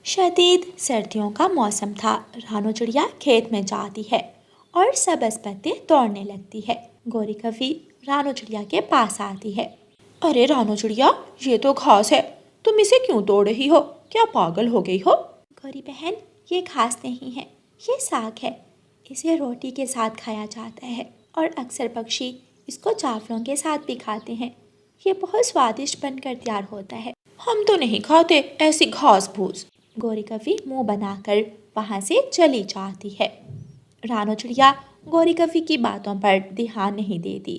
शदीद सर्दियों का मौसम था। रानो चिड़िया खेत में जाती है और सबज पत्ते तोड़ने लगती है। गोरी कभी रानो चिड़िया के पास आती है। अरे रानो चिड़िया, ये तो घास है, तुम इसे क्यों तोड़ रही हो? क्या पागल हो गई हो? गोरी बहन, ये घास नहीं है, ये साग है। इसे रोटी के साथ खाया जाता है और अक्सर पक्षी इसको चावलों के साथ भी खाते हैं। ये बहुत स्वादिष्ट बनकर तैयार होता है। हम तो नहीं खाते ऐसी घास फूस। गोरी कभी मुंह बनाकर वहां से चली जाती है। रानो चिड़िया गोरी कभी की बातों पर ध्यान नहीं देती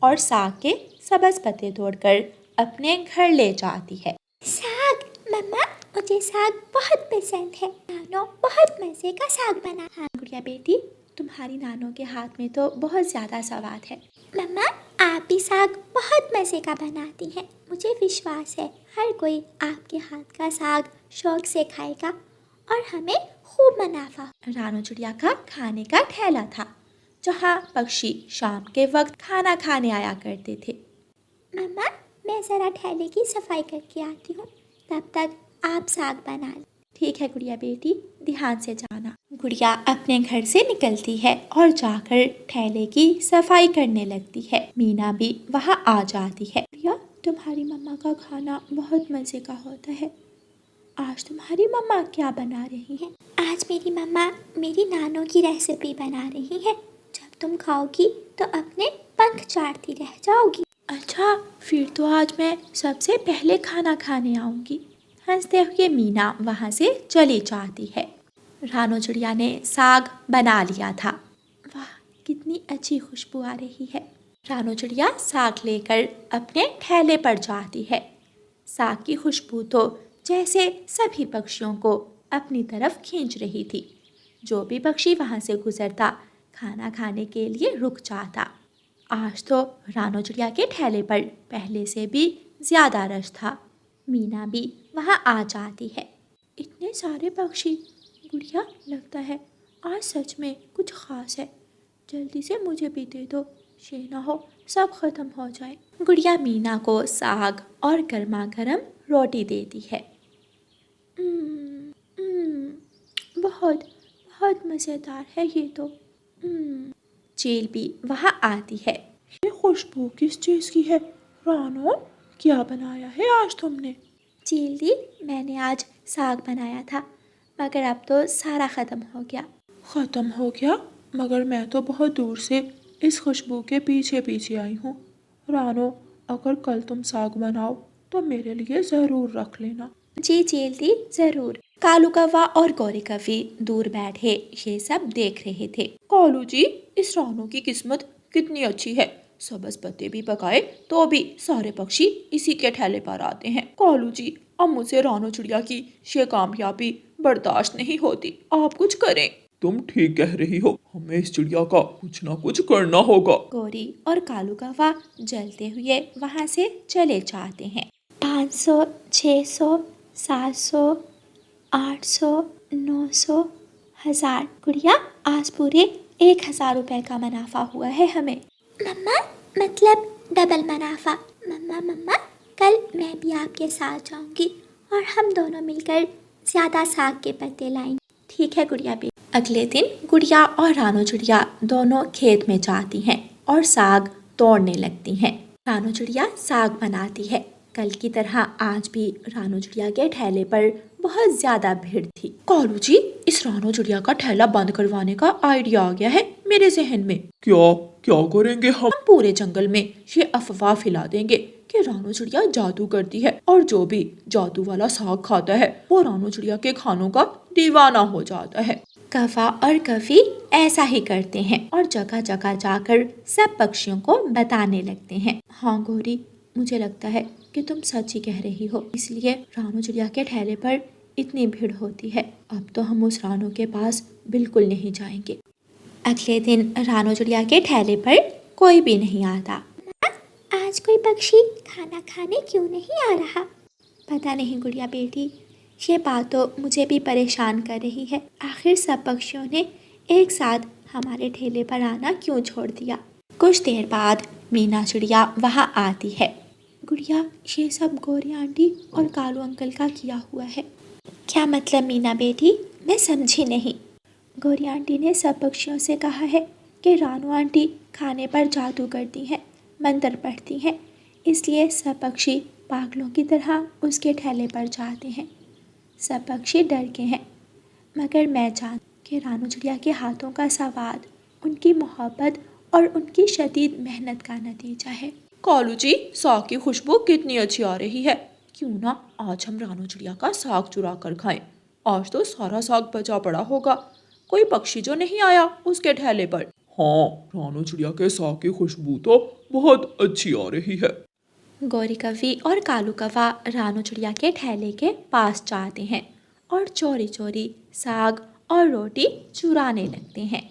और साग के सबज पत्ते तोड़कर अपने घर ले जाती है। साग मम्मा, मुझे साग बहुत पसंद है। नानो बहुत मजे का साग बना। हाँ गुड़िया बेटी, तुम्हारी नानो के हाथ में तो बहुत ज्यादा स्वाद है। मम्मा, आप भी साग बहुत मजे का बनाती हैं। मुझे विश्वास है हर कोई आपके हाथ का साग शौक से खाएगा और हमें खूब मुनाफा। रानो चिड़िया का खाने का ठेला था जहाँ पक्षी शाम के वक्त खाना खाने आया करते थे। मम्मा, मैं जरा ठेले की सफाई करके आती हूँ, तब तक आप साग बना लें। ठीक है गुड़िया बेटी, ध्यान से जाना। गुड़िया अपने घर से निकलती है और जाकर ठेले की सफाई करने लगती है। मीना भी वहाँ आ जाती है। गुड़िया, तुम्हारी मम्मा का खाना बहुत मजे का होता है। आज तुम्हारी मम्मा क्या बना रही हैं? आज मेरी मम्मा मेरी नानो की रेसिपी बना रही है। जब तुम खाओगी तो अपने पंख चाटती रह जाओगी। अच्छा, फिर तो आज मैं सबसे पहले खाना खाने आऊंगी। हंसते हुए मीना वहाँ से चली जाती है। रानो चिड़िया ने साग बना लिया था। वाह, कितनी अच्छी खुशबू आ रही है। रानो चिड़िया साग लेकर अपने ठेले पर जाती है। साग की खुशबू तो जैसे सभी पक्षियों को अपनी तरफ खींच रही थी। जो भी पक्षी वहाँ से गुजरता खाना खाने के लिए रुक जाता। आज तो रानो चिड़िया के ठेले पर पहले से भी ज्यादा रश था। मीना भी वहाँ आ जाती है। इतने सारे पक्षी, गुड़िया लगता है आज सच में कुछ खास है। जल्दी से मुझे भी दे दो, ये ना हो सब खत्म हो जाए। गुड़िया मीना को साग और गर्मा गर्म रोटी देती है। बहुत बहुत मज़ेदार है ये तो। चील भी वहाँ आती है। ये खुशबू किस चीज़ की है? रानो, क्या बनाया है आज तुमने? चील दी, मैंने आज साग बनाया था, मगर अब तो सारा ख़त्म हो गया। ख़त्म हो गया? मगर मैं तो बहुत दूर से इस खुशबू के पीछे पीछे आई हूँ। रानो, अगर कल तुम साग बनाओ तो मेरे लिए ज़रूर रख लेना। जी चील दी, ज़रूर। कालू कौवा और गौरी कौवी दूर बैठे ये सब देख रहे थे। कालू जी, इस रानो की किस्मत कितनी अच्छी है। सबज पत्ते भी पकाए तो भी सारे पक्षी इसी के ठेले पर आते हैं। कालू जी, अब मुझे रानो चिड़िया की ये कामयाबी बर्दाश्त नहीं होती, आप कुछ करें। तुम ठीक कह रही हो, हमें इस चिड़िया का कुछ ना कुछ करना होगा। गौरी और कालू कौवा जलते हुए वहाँ से चले जाते हैं। 500, 600, 700, 800, 900, 1000। गुड़िया, आज पूरे 1000 रुपए का मुनाफा हुआ है हमें। मम्मा, मतलब डबल मुनाफा। मम्मा मम्मा, कल मैं भी आपके साथ जाऊंगी और हम दोनों मिलकर ज्यादा साग के पत्ते लाएंगे। ठीक है गुड़िया बेटी। अगले दिन गुड़िया और रानो चिड़िया दोनों खेत में जाती हैं और साग तोड़ने लगती हैं। रानो चिड़िया साग बनाती है। कल की तरह आज भी रानो चिड़िया के ठेले पर बहुत ज्यादा भीड़ थी। कालू जी, इस रानो चिड़िया का ठेला बंद करवाने का आइडिया आ गया है मेरे जहन में। क्या क्या करेंगे हम? पूरे जंगल में ये अफवाह फैला देंगे कि रानो चिड़िया जादू करती है और जो भी जादू वाला साग खाता है वो रानो चिड़िया के खानों का दीवाना हो जाता है। कौवा और कौवी ऐसा ही करते हैं और जगह जगह जाकर सब पक्षियों को बताने लगते हैं। हाँ गौरी, मुझे लगता है कि तुम सच ही कह रही हो, इसलिए रानो चिड़िया के ठेले पर इतनी भीड़ होती है। अब तो हम उस रानो के पास बिल्कुल नहीं जाएंगे। अगले दिन रानो चिड़िया के ठेले पर कोई भी नहीं आता। आज कोई पक्षी खाना खाने क्यों नहीं आ रहा? पता नहीं गुड़िया बेटी, ये बात तो मुझे भी परेशान कर रही है। आखिर सब पक्षियों ने एक साथ हमारे ठेले पर आना क्यों छोड़ दिया? कुछ देर बाद मीना चिड़िया वहाँ आती है। गुड़िया, ये सब गौरी आंटी और कालू अंकल का किया हुआ है। क्या मतलब मीना बेटी, मैं समझी नहीं। गौरी आंटी ने सब पक्षियों से कहा है कि रानू आंटी खाने पर जादू करती हैं, मंत्र पढ़ती हैं, इसलिए सब पक्षी पागलों की तरह उसके ठेले पर जाते हैं। सब पक्षी डर के हैं, मगर मैं जानती कि रानू चिड़िया के हाथों का स्वाद उनकी मोहब्बत और उनकी शदीद मेहनत का नतीजा है। कालू जी, साग की खुशबू कितनी अच्छी आ रही है। क्यों ना आज हम रानू चिड़िया का साग चुरा कर खाएं। आज तो सारा साग बचा पड़ा होगा, कोई पक्षी जो नहीं आया उसके ठेले पर। हाँ, रानू चिड़िया के साग की खुशबू तो बहुत अच्छी आ रही है। गौरी कवि और कालू कौवा रानू चिड़िया के ठेले के पास जाते हैं और चोरी चोरी साग और रोटी चुराने लगते हैं।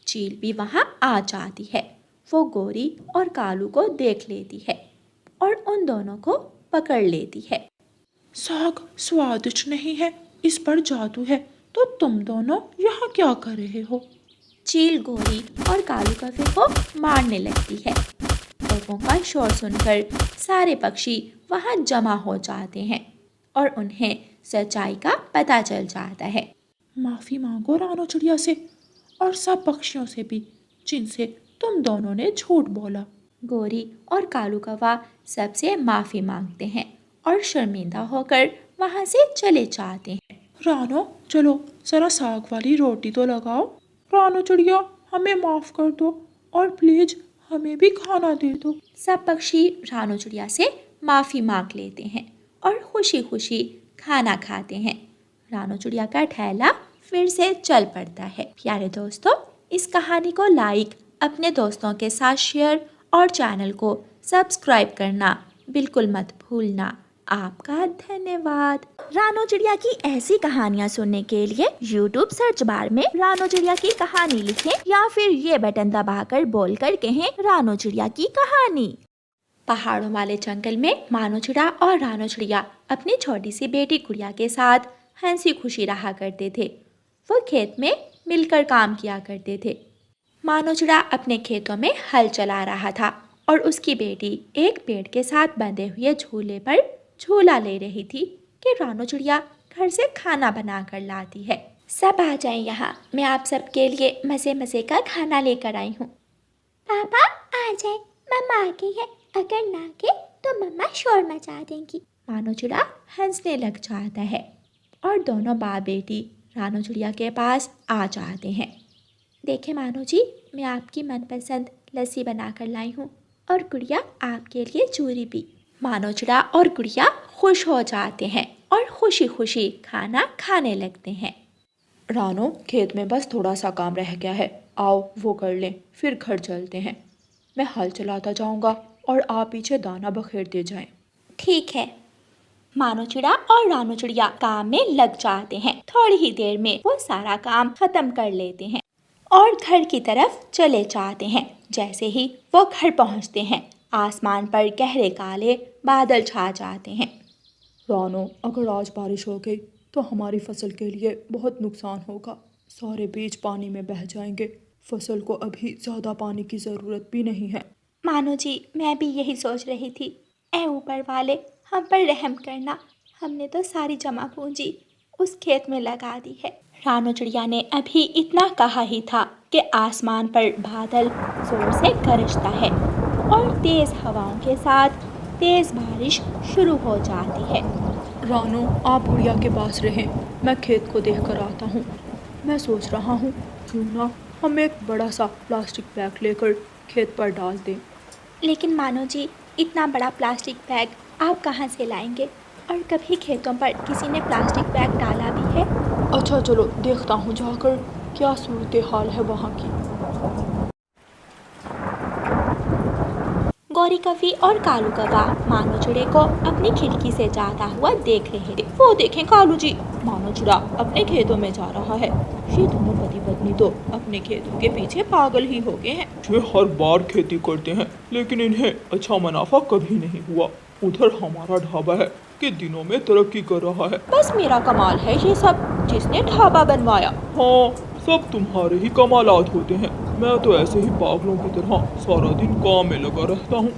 चील भी वहाँ आ जाती है। वो गौरी और कालू को देख लेती है और उन दोनों को पकड़ लेती है। साग स्वादिष्ट नहीं है, इस पर जादू है, तो तुम दोनों यहाँ क्या कर रहे हो? चील गौरी और कालू कौवे को मारने लगती है। कौवों का शोर सुनकर सारे पक्षी वहाँ जमा हो जाते हैं और उन्हें सच्चाई का पता चल जाता है। माफी मांगो रानू चिड़िया से और सब पक्षियों से भी, जिनसे तुम दोनों ने झूठ बोला। गौरी और कालू कौवा सबसे माफ़ी मांगते हैं और शर्मिंदा होकर वहाँ से चले जाते हैं। रानो, चलो जरा साग वाली रोटी तो लगाओ। रानू चिड़िया, हमें माफ कर दो और प्लीज हमें भी खाना दे दो। सब पक्षी रानू चिड़िया से माफ़ी मांग लेते हैं और खुशी खुशी खाना खाते हैं। रानू चिड़िया का ठेला फिर से चल पड़ता है। प्यारे दोस्तों, इस कहानी को लाइक, अपने दोस्तों के साथ शेयर और चैनल को सब्सक्राइब करना बिल्कुल मत भूलना। आपका धन्यवाद। रानू चिड़िया की ऐसी कहानियाँ सुनने के लिए YouTube सर्च बार में रानू चिड़िया की कहानी लिखें या फिर ये बटन दबाकर बोल कर कहें रानू चिड़िया की कहानी। पहाड़ों वाले जंगल में मानो चिड़ा और रानू चिड़िया अपनी छोटी सी बेटी गुड़िया के साथ हंसी खुशी रहा करते थे। वो खेत में मिलकर काम किया करते थे। मानो चिड़ा अपने खेतों में हल चला रहा था और उसकी बेटी एक पेड़ के साथ बंधे हुए झूले पर झूला ले रही थी कि रानू चिड़िया घर से खाना बना कर लाती है। सब आ जाएं यहाँ, मैं आप सबके लिए मज़े मज़े का खाना लेकर आई हूँ। पापा आ जाए, मम्मा आ गई है, अगर ना के तो मम्मा शोर मचा देंगी। मानो चिड़ा हंसने लग जाता है और दोनों बाप बेटी रानू चिड़िया के पास आ जाते हैं। देखें मानो जी, मैं आपकी मनपसंद लस्सी बना कर लाई हूँ और गुड़िया आपके लिए चूरी भी। मानो चिड़ा और गुड़िया खुश हो जाते हैं और खुशी खुशी खाना खाने लगते हैं। रानो, खेत में बस थोड़ा सा काम रह गया है, आओ वो कर लें, फिर घर चलते हैं। मैं हल चलाता जाऊंगा और आप पीछे दाना बखेरते जाएं। ठीक है। मानो चिड़ा और रानू चिड़िया काम में लग जाते हैं। थोड़ी ही देर में वो सारा काम खत्म कर लेते हैं और घर की तरफ चले जाते हैं। जैसे ही वो घर पहुंचते हैं, आसमान पर गहरे काले बादल छा जाते हैं। रानो, अगर आज बारिश हो गई तो हमारी फसल के लिए बहुत नुकसान होगा। सारे बीज पानी में बह जाएंगे। फसल को अभी ज़्यादा पानी की ज़रूरत भी नहीं है। मानो जी, मैं भी यही सोच रही थी। ऐ ऊपर वाले, हम पर रहम करना, हमने तो सारी जमा पूंजी उस खेत में लगा दी है। रानू चिड़िया ने अभी इतना कहा ही था कि आसमान पर बादल जोर से गरजता है और तेज़ हवाओं के साथ तेज़ बारिश शुरू हो जाती है। रानो, आप गुड़िया के पास रहें, मैं खेत को देख कर आता हूँ। मैं सोच रहा हूँ क्यों ना हम एक बड़ा सा प्लास्टिक बैग लेकर खेत पर डाल दें। लेकिन मानो जी, इतना बड़ा प्लास्टिक बैग आप कहाँ से लाएंगे? और कभी खेतों पर किसी ने प्लास्टिक बैग डाला भी है? अच्छा चलो, देखता हूँ जाकर क्या सूरत हाल है वहाँ की। गौरी कवि और कालू कौवा मानो चिड़े को अपनी खिड़की से जाता हुआ देख रहे थे। वो देखें कालू जी, मानो चिड़ा अपने खेतों में जा रहा है। ये दोनों पति पत्नी तो अपने खेतों के पीछे पागल ही हो गए हैं। ये हर बार खेती करते हैं लेकिन इन्हें अच्छा मुनाफा कभी नहीं हुआ। उधर हमारा ढाबा है कि दिनों में तरक्की कर रहा है। बस मेरा कमाल है ये सब, जिसने ढाबा बनवाया। हाँ, सब तुम्हारे ही कमालात होते हैं। मैं तो ऐसे ही पागलों की तरह सारा दिन काम में लगा रहता हूँ।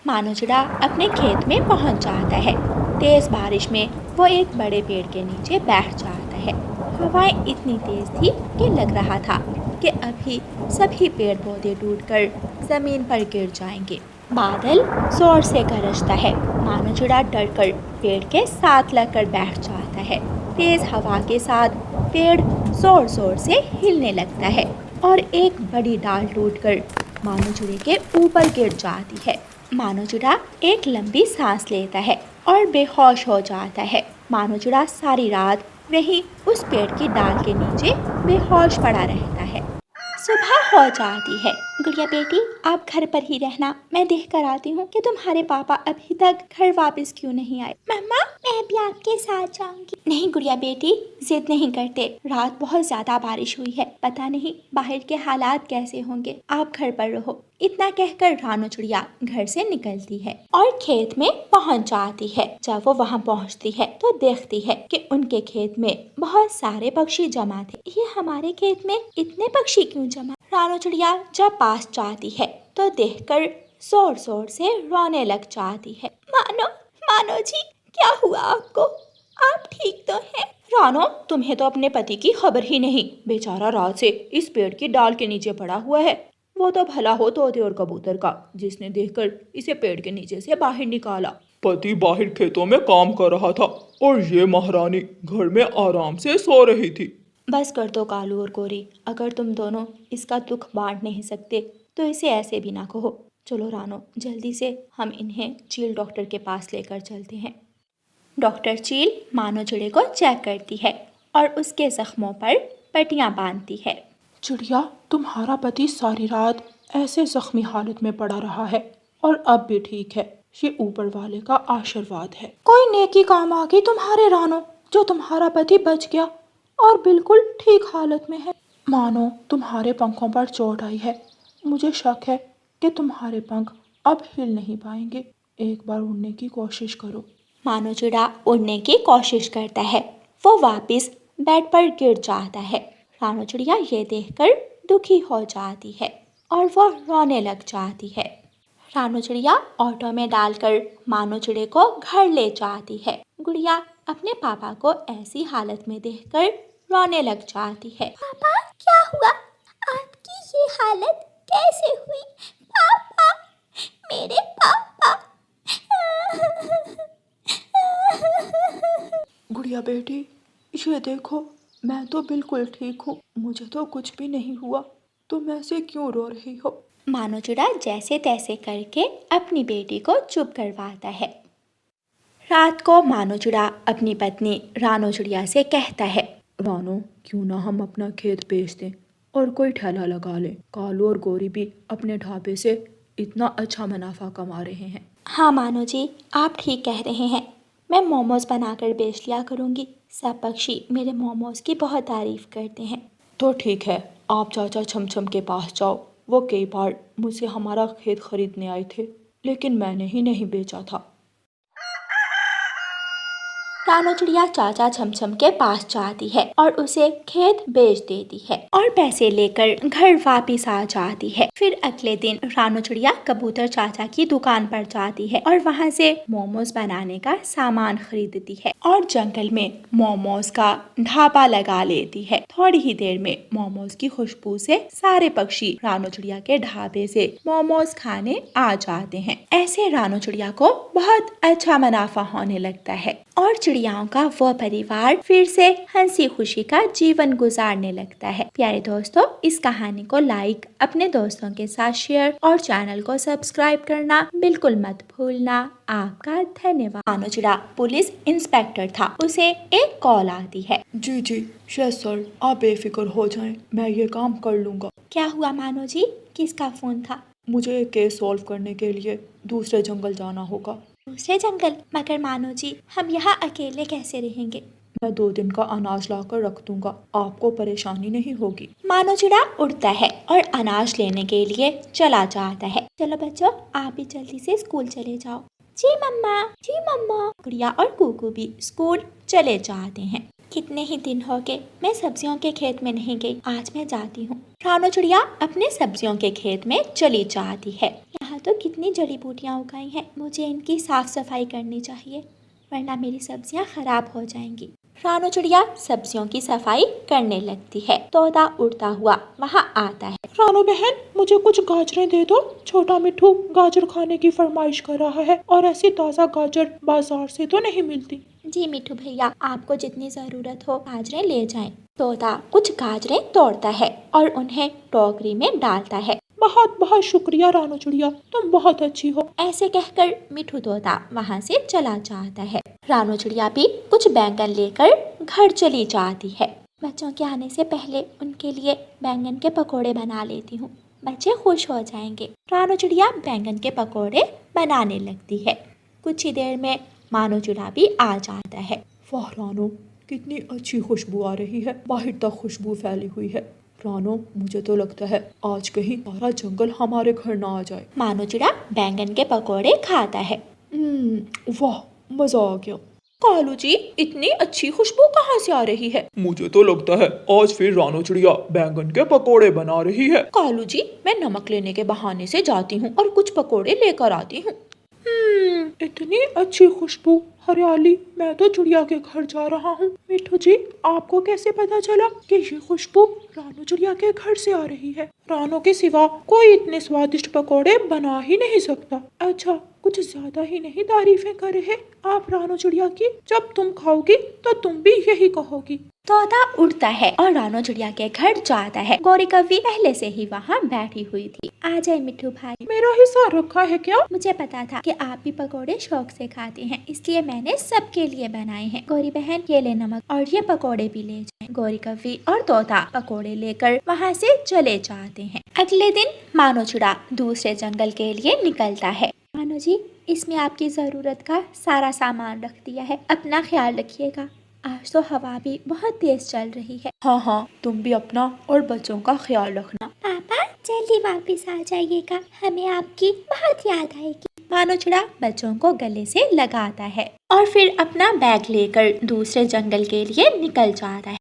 मानो चिड़ा अपने खेत में पहुंच जाता है। तेज बारिश में वो एक बड़े पेड़ के नीचे बैठ जाता है। हवाएं इतनी तेज थी कि लग रहा था कि अभी सभी पेड़ पौधे टूटकर जमीन पर गिर जाएंगे। बादल जोर से गरजता है। मानो चिड़ा डरकर पेड़ के साथ लगकर बैठ जाता है। तेज हवा के साथ पेड़ जोर जोर से हिलने लगता है और एक बड़ी डाल टूटकर मानो चिड़े के ऊपर गिर जाती है। मानो चिड़ा एक लंबी सांस लेता है और बेहोश हो जाता है। मानो चिड़ा सारी रात वहीं उस पेड़ की डाल के नीचे बेहोश पड़ा रहता है। सुबह हो जाती है। गुड़िया बेटी, आप घर पर ही रहना, मैं देख कर आती हूँ कि तुम्हारे पापा अभी तक घर वापस क्यों नहीं आए। मम्मा, मैं भी आपके साथ जाऊंगी। नहीं गुड़िया बेटी, जिद नहीं करते, रात बहुत ज्यादा बारिश हुई है, पता नहीं बाहर के हालात कैसे होंगे, आप घर पर रहो। इतना कहकर रानो चिड़िया घर से निकलती है और खेत में पहुंच जाती है। जब वो वहां पहुंचती है तो देखती है कि उनके खेत में बहुत सारे पक्षी जमा थे। ये हमारे खेत में इतने पक्षी क्यों जमा? रानो चिड़िया जब पास जाती है तो देखकर जोर जोर से रोने लग जाती है। मानो, मानो जी, क्या हुआ आपको? आप ठीक तो हैं? रानो, तुम्हें तो अपने पति की खबर ही नहीं। बेचारा रात से इस पेड़ की डाल के नीचे पड़ा हुआ है। वो तो भला हो तोते और कबूतर का, जिसने देखकर इसे पेड़ के नीचे से बाहर निकाला। पति बाहर खेतों में काम कर रहा था और ये महारानी घर में आराम से सो रही थी। बस कर दो कालू और गोरी, अगर तुम दोनों इसका दुख बांट नहीं सकते तो इसे ऐसे भी ना कहो। चलो रानो, जल्दी से हम इन्हें चील डॉक्टर के पास लेकर चलते हैं। डॉक्टर चील मानो चिड़े को चेक करती है और उसके जख्मों पर पट्टियां बांधती है। चिड़िया, तुम्हारा पति सारी रात ऐसे जख्मी हालत में पड़ा रहा है और अब भी ठीक है। ये ऊपर वाले का आशीर्वाद है। कोई नेकी काम आ गई तुम्हारे रानो, जो तुम्हारा पति बच गया और बिल्कुल ठीक हालत में है। मानो तुम्हारे पंखों पर चोट आई है। मुझे शक है कि तुम्हारे पंख अब हिल नहीं पाएंगे। एक बार उड़ने की कोशिश करो। मानो चिड़ा उड़ने की कोशिश करता है। वो वापस बेड पर गिर जाता है। रानो चिड़िया ये देखकर दुखी हो जाती है और वो रोने लग जाती है। रानो चिड़िया ऑटो में डालकर मानो चिड़े को घर ले जाती है। गुड़िया अपने पापा को ऐसी हालत में देखकर रोने लग जाती है। पापा, क्या हुआ? आपकी ये हालत कैसे हुई? पापा, मेरे पापा। गुड़िया बेटी, ये देखो, मैं तो बिल्कुल ठीक हूँ, मुझे तो कुछ भी नहीं हुआ, तुम ऐसे क्यों रो रही हो? मानो चिड़ा जैसे तैसे करके अपनी बेटी को चुप करवाता है। रात को मानो चिड़ा अपनी पत्नी रानो चिड़िया से कहता है, रानो, क्यों ना हम अपना खेत बेच दें और कोई ठेला लगा लें। कालू और गोरी भी अपने ढाबे से इतना अच्छा मुनाफा कमा रहे हैं। हाँ मानो जी, आप ठीक कह रहे हैं, मैं मोमोज बनाकर बेच लिया करूँगी। सब पक्षी मेरे मोमोज की बहुत तारीफ करते हैं। तो ठीक है, आप चाचा छमछम के पास जाओ। वो कई बार मुझसे हमारा खेत खरीदने आए थे, लेकिन मैंने ही नहीं बेचा था। रानो चिड़िया चाचा छमछम के पास जाती है और उसे खेत बेच देती है और पैसे लेकर घर वापस आ जाती है। फिर अगले दिन रानो चिड़िया कबूतर चाचा की दुकान पर जाती है और वहाँ से मोमोज बनाने का सामान खरीदती है और जंगल में मोमोज का ढाबा लगा लेती है। थोड़ी ही देर में मोमोज की खुशबू से सारे पक्षी रानो चिड़िया के ढाबे से मोमोज खाने आ जाते हैं। ऐसे रानो चिड़िया को बहुत अच्छा मुनाफा होने लगता है और चिड़ियाओं का वो परिवार फिर से हंसी खुशी का जीवन गुजारने लगता है। प्यारे दोस्तों, इस कहानी को लाइक, अपने दोस्तों के साथ शेयर और चैनल को सब्सक्राइब करना बिल्कुल मत भूलना। आपका धन्यवाद। मानो चिड़ा पुलिस इंस्पेक्टर था, उसे एक कॉल आती है। जी जी, यस सर, आप बेफिक्र हो जाएं, मैं ये काम कर लूँगा। क्या हुआ मानो जी, किसका फोन था? मुझे एक केस सॉल्व करने के लिए दूसरे जंगल जाना होगा। दूसरे जंगल? मगर मानो जी, हम यहाँ अकेले कैसे रहेंगे? मैं 2 दिन का अनाज लाकर रख दूंगा, आपको परेशानी नहीं होगी। मानो चिड़ा उड़ता है और अनाज लेने के लिए चला जाता है। चलो बच्चों, आप भी जल्दी से स्कूल चले जाओ। जी मम्मा, जी मम्मा। गुड़िया और कुकू भी स्कूल चले जाते हैं। कितने ही दिन हो गए मैं सब्जियों के खेत में नहीं गई, आज मैं जाती हूँ। रानो चिड़िया अपने सब्जियों के खेत में चली जाती है। यहाँ तो कितनी जड़ी बूटियाँ उगाई हैं, मुझे इनकी साफ सफाई करनी चाहिए। वरना मेरी सब्जियां खराब हो जाएंगी। रानू चिड़िया सब्जियों की सफाई करने लगती है। तोता उड़ता हुआ वहाँ आता है। रानू बहन, मुझे कुछ गाजरें दे दो। छोटा मिट्ठू गाजर खाने की फरमाइश कर रहा है और ऐसी ताज़ा गाजर बाजार से तो नहीं मिलती। जी मिट्ठू भैया, आपको जितनी जरूरत हो गाजरें ले जाएं। तोता कुछ गाजरें तोड़ता है और उन्हें टोकरी में डालता है। बहुत बहुत शुक्रिया रानू चिड़िया, तुम बहुत अच्छी हो। ऐसे कहकर मिट्ठू तोता वहाँ से चला जाता है। रानू चिड़िया भी कुछ बैंगन लेकर घर चली जाती है। बच्चों के आने से पहले उनके लिए बैंगन के पकोड़े बना लेती हूँ, बच्चे खुश हो जाएंगे। रानू चिड़िया बैंगन के पकोड़े बनाने लगती है। कुछ ही देर में मानो चिड़ा भी आ जाता है। वाह रानू, कितनी अच्छी खुशबू आ रही है, बाहर तक खुशबू फैली हुई है। रानू, मुझे तो लगता है आज कहीं सारा जंगल हमारे घर ना आ जाए। मानो चिड़ा बैंगन के पकोड़े खाता है। वाह, मजा आ गया। कालू जी, इतनी अच्छी खुशबू कहाँ से आ रही है? मुझे तो लगता है आज फिर रानू चिड़िया बैंगन के पकोड़े बना रही है। कालू जी, मैं नमक लेने के बहाने से जाती हूँ और कुछ पकोड़े लेकर आती हूँ। इतनी अच्छी खुशबू, हरियाली। मैं तो चिड़िया के घर जा रहा हूँ। मिट्ठू जी, आपको कैसे पता चला कि ये खुशबू रानू चिड़िया के घर से आ रही है? रानू के सिवा कोई इतने स्वादिष्ट पकोड़े बना ही नहीं सकता। अच्छा, कुछ ज्यादा ही नहीं तारीफें कर रहे आप रानू चिड़िया की? जब तुम खाओगी तो तुम भी यही कहोगी। तोता उड़ता है और रानू चिड़िया के घर जाता है। गौरी कव्वी पहले से ही वहाँ बैठी हुई थी। आ जाए मिट्ठू भाई। मेरा हिस्सा रखा है क्या? मुझे पता था कि आप भी पकोड़े शौक से खाते हैं, इसलिए मैंने सबके लिए बनाए हैं। गौरी बहन, ये ले नमक और ये पकोड़े भी ले जाएं। गौरी कव्वी और तोता पकोड़े लेकर वहाँ से चले जाते हैं। अगले दिन मानो चिड़ा दूसरे जंगल के लिए निकलता है। मानो जी, इसमें आपकी जरूरत का सारा सामान रख दिया है, अपना ख्याल रखिएगा। आज तो हवा भी बहुत तेज चल रही है। हाँ हाँ, तुम भी अपना और बच्चों का ख्याल रखना। पापा जल्दी वापस आ जाइएगा, हमें आपकी बहुत याद आएगी। मानो चिड़ा बच्चों को गले से लगाता है और फिर अपना बैग लेकर दूसरे जंगल के लिए निकल जाता है।